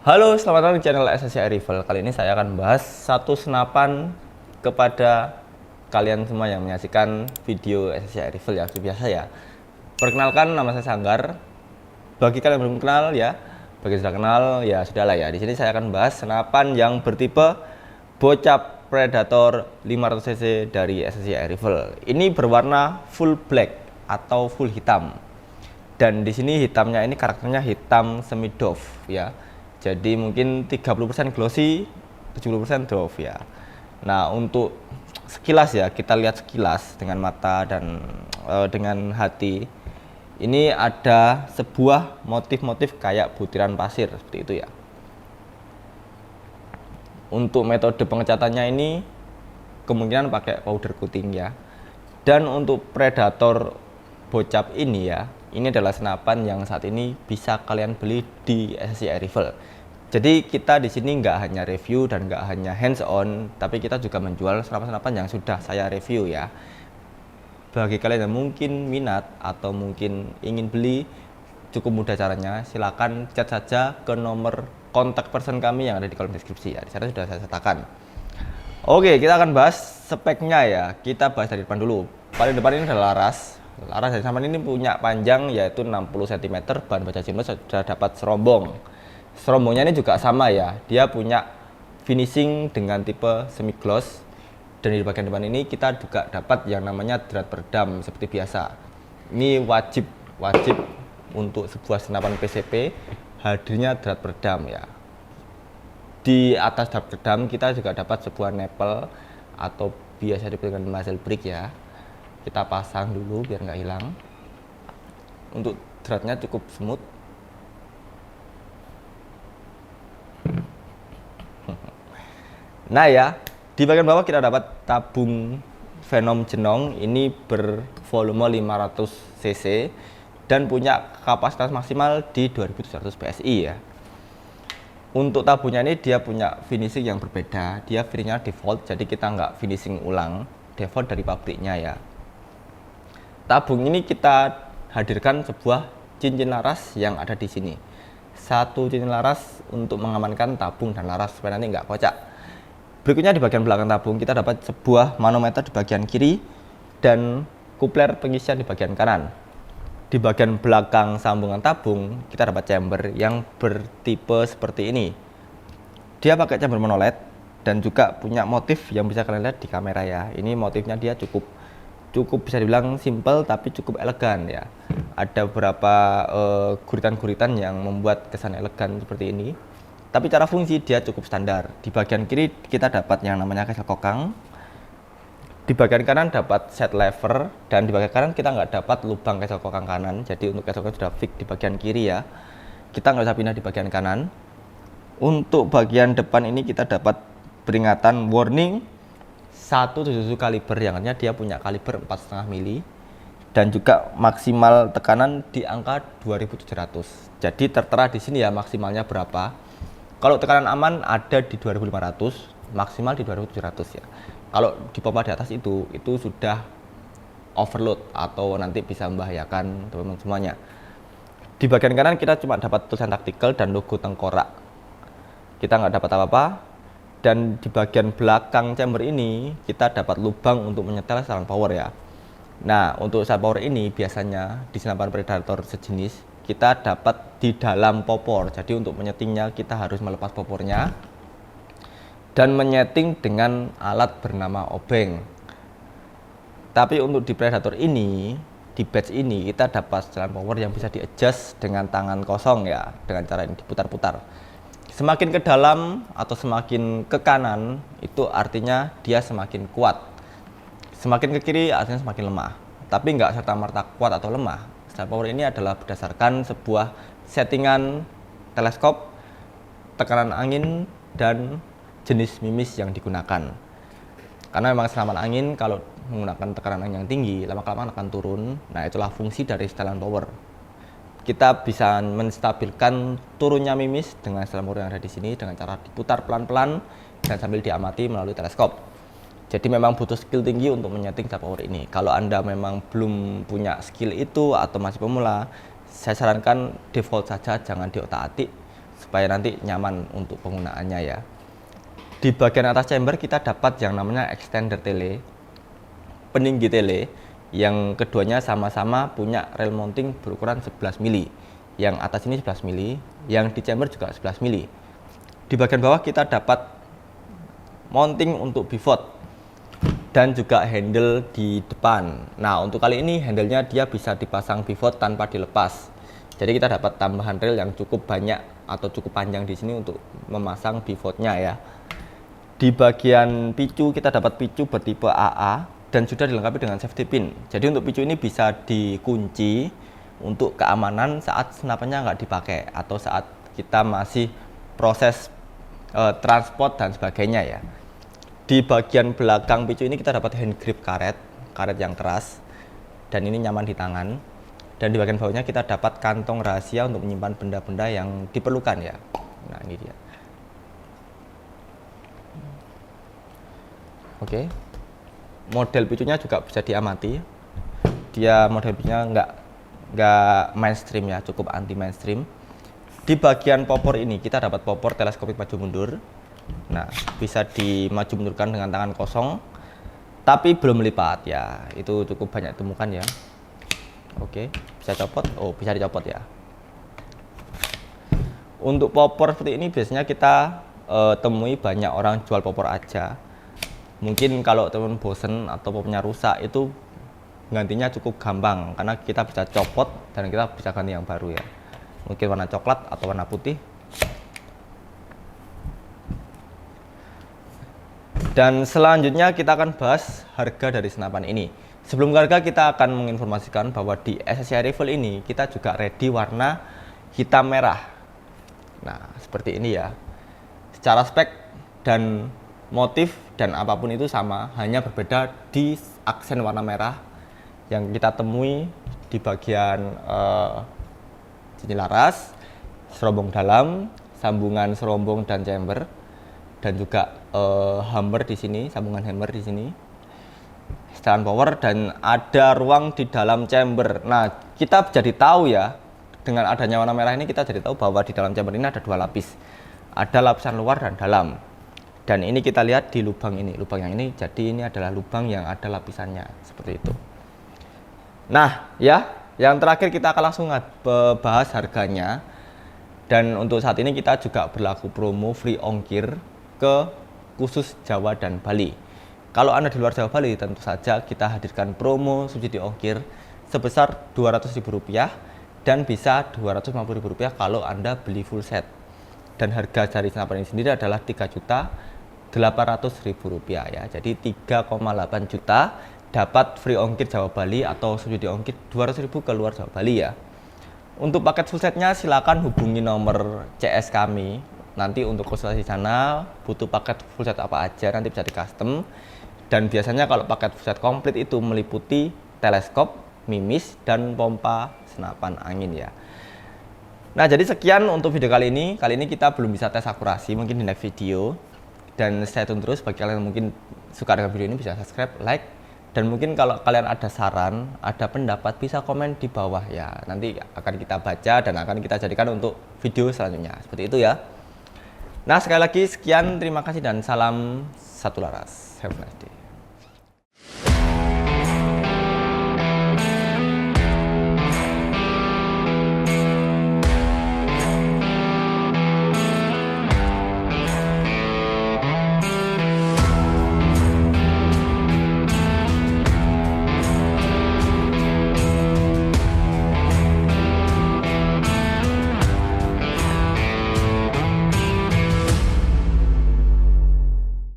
Halo, selamat datang di channel SSCI Rival. Kali ini saya akan membahas satu senapan kepada kalian semua yang menyaksikan video SSCI Rival ya, seperti biasa ya. Perkenalkan, nama saya Sanggar. Bagi kalian yang belum kenal ya, bagi yang sudah kenal ya sudahlah ya. Di sini saya akan membahas senapan yang bertipe Bocap Predator 500cc dari SSCI Rival. Ini berwarna full black atau full hitam. Dan di sini hitamnya ini karakternya hitam semi doff ya. Jadi mungkin 30% glossy, 70% doff ya. Nah, untuk sekilas ya, kita lihat sekilas dengan mata dan dengan hati. Ini ada sebuah motif-motif kayak butiran pasir seperti itu ya. Untuk metode pengecatannya ini kemungkinan pakai powder coating ya. Dan untuk Predator Bocap ini ya, ini adalah senapan yang saat ini bisa kalian beli di SSCI Rival. Jadi kita di sini nggak hanya review dan nggak hanya hands on, tapi kita juga menjual senapan-senapan yang sudah saya review ya. Bagi kalian yang mungkin minat atau mungkin ingin beli, cukup mudah caranya. Silakan chat saja ke nomor kontak person kami yang ada di kolom deskripsi ya. Di sana sudah saya sertakan. Oke, kita akan bahas speknya ya. Kita bahas dari depan dulu. Paling depan ini adalah laras. Laras dari senapan ini punya panjang yaitu 60 cm, bahan baja jenis sudah dapat serombong. Serombongnya ini juga sama ya, dia punya finishing dengan tipe semi gloss. Dan di bagian depan ini kita juga dapat yang namanya drat peredam seperti biasa. Ini wajib untuk sebuah senapan PCP hadirnya drat peredam ya. Di atas drat peredam kita juga dapat sebuah nepel atau biasa disebut dengan muzzle brake ya. Kita pasang dulu biar nggak hilang. Untuk dratnya cukup smooth. Nah ya, di bagian bawah kita dapat tabung Venom Genong. Ini bervolume 500 cc dan punya kapasitas maksimal di 2700 PSI ya. Untuk tabungnya ini dia punya finishing yang berbeda. Dia finishingnya default, jadi kita nggak finishing ulang, default dari pabriknya ya. Tabung ini kita hadirkan sebuah cincin laras yang ada di sini. Satu cincin laras untuk mengamankan tabung dan laras supaya nanti nggak kocak. Berikutnya di bagian belakang tabung kita dapat sebuah manometer di bagian kiri dan kupler pengisian di bagian kanan. Di bagian belakang sambungan tabung kita dapat chamber yang bertipe seperti ini. Dia pakai chamber monoled dan juga punya motif yang bisa kalian lihat di kamera ya. Ini motifnya dia cukup bisa dibilang simple tapi cukup elegan ya. Ada beberapa guritan-guritan yang membuat kesan elegan seperti ini. Tapi cara fungsi dia cukup standar. Di bagian kiri kita dapat yang namanya kesel kokang. Di bagian kanan dapat set lever dan di bagian kanan kita nggak dapat lubang kesel kokang kanan. Jadi untuk kesel kokang sudah fix di bagian kiri ya. Kita nggak usah pindah di bagian kanan. Untuk bagian depan ini kita dapat peringatan warning 177 kaliber, yang artinya dia punya kaliber 4,5 mili dan juga maksimal tekanan di angka 2700. Jadi tertera di sini ya maksimalnya berapa. Kalau tekanan aman ada di 2500, maksimal di 2700 ya. Kalau dipompa di atas itu sudah overload atau nanti bisa membahayakan teman-teman semuanya. Di bagian kanan kita cuma dapat tulisan tactical dan logo tengkorak. Kita nggak dapat apa-apa. Dan di bagian belakang chamber ini kita dapat lubang untuk menyetel senapan power ya. Nah, untuk senapan power ini biasanya di senapan Predator sejenis kita dapat di dalam popor. Jadi untuk menyetingnya kita harus melepas popornya dan menyeting dengan alat bernama obeng. Tapi untuk di Predator ini, di batch ini kita dapat senapan power yang bisa di-adjust dengan tangan kosong ya, dengan cara ini diputar-putar. Semakin ke dalam atau semakin ke kanan itu artinya dia semakin kuat. Semakin ke kiri artinya semakin lemah. Tapi nggak serta-merta kuat atau lemah. Senapan power ini adalah berdasarkan sebuah settingan teleskop, tekanan angin, dan jenis mimis yang digunakan. Karena memang senapan angin kalau menggunakan tekanan angin yang tinggi, lama-kelamaan akan turun. Nah, itulah fungsi dari setelan power. Kita bisa menstabilkan turunnya mimis dengan setelan power yang ada di sini dengan cara diputar pelan-pelan dan sambil diamati melalui teleskop. Jadi memang butuh skill tinggi untuk menyeting setelan power ini. Kalau Anda memang belum punya skill itu atau masih pemula, saya sarankan default saja, jangan diotak-atik supaya nanti nyaman untuk penggunaannya ya. Di bagian atas chamber kita dapat yang namanya extender tele, peninggi tele, yang keduanya sama-sama punya rail mounting berukuran 11 mili. Yang atas ini 11 mili, yang di chamber juga 11 mili. Di bagian bawah kita dapat mounting untuk pivot dan juga handle di depan. Nah, untuk kali ini handle-nya dia bisa dipasang pivot tanpa dilepas. Jadi kita dapat tambahan rail yang cukup banyak atau cukup panjang di sini untuk memasang pivotnya ya. Di bagian picu kita dapat picu bertipe AA dan sudah dilengkapi dengan safety pin. Jadi untuk picu ini bisa dikunci untuk keamanan saat senapannya nggak dipakai atau saat kita masih proses transport dan sebagainya ya. Di bagian belakang picu ini kita dapat hand grip karet yang keras dan ini nyaman di tangan. Dan di bagian bawahnya kita dapat kantong rahasia untuk menyimpan benda-benda yang diperlukan ya. Nah, ini dia. Oke. Model picunya juga bisa diamati. Dia model picunya nggak mainstream ya, cukup anti mainstream. Di bagian popor ini kita dapat popor teleskopik maju mundur. Nah, bisa dimaju mundurkan dengan tangan kosong, tapi belum melipat ya. Itu cukup banyak ditemukan ya. Oke, bisa copot. Oh, bisa dicopot ya. Untuk popor seperti ini biasanya kita temui banyak orang jual popor aja. Mungkin kalau teman bosen atau popnya rusak itu gantinya cukup gampang karena kita bisa copot dan kita bisa ganti yang baru ya. Mungkin warna coklat atau warna putih. Dan selanjutnya kita akan bahas harga dari senapan ini. Sebelum harga kita akan menginformasikan bahwa di SSCI Rifle ini kita juga ready warna hitam merah. Nah, seperti ini ya. Secara spek dan motif dan apapun itu sama, hanya berbeda di aksen warna merah yang kita temui di bagian sini laras, serombong dalam, sambungan serombong dan chamber, dan juga hammer di sini, sambungan hammer di sini, setelan power, dan ada ruang di dalam chamber. Nah, kita jadi tahu ya, dengan adanya warna merah ini kita jadi tahu bahwa di dalam chamber ini ada dua lapis, ada lapisan luar dan dalam. Dan ini kita lihat di lubang ini, lubang yang ini, jadi ini adalah lubang yang ada lapisannya, seperti itu. Nah, ya, yang terakhir kita akan langsung bahas harganya. Dan untuk saat ini kita juga berlaku promo free ongkir ke khusus Jawa dan Bali. Kalau Anda di luar Jawa Bali, tentu saja kita hadirkan promo subsidi ongkir sebesar Rp200.000 dan bisa Rp250.000 kalau Anda beli full set. Dan harga dari senapan ini sendiri adalah Rp3.800.000 ya. Jadi 3,8 juta dapat free ongkir Jawa Bali atau subsidi ongkir 200.000 ke luar Jawa Bali ya. Untuk paket full setnya silakan hubungi nomor CS kami. Nanti untuk konsultasi sana butuh paket full set apa aja nanti bisa di custom. Dan biasanya kalau paket full set komplit itu meliputi teleskop, mimis, dan pompa senapan angin ya. Nah, jadi sekian untuk video kali ini. Kali ini kita belum bisa tes akurasi, mungkin di next video. Dan stay tune terus, bagi kalian yang mungkin suka dengan video ini bisa subscribe, like. Dan mungkin kalau kalian ada saran, ada pendapat, bisa komen di bawah ya. Nanti akan kita baca dan akan kita jadikan untuk video selanjutnya. Seperti itu ya. Nah, sekali lagi sekian, terima kasih dan salam satu laras. Have a nice day.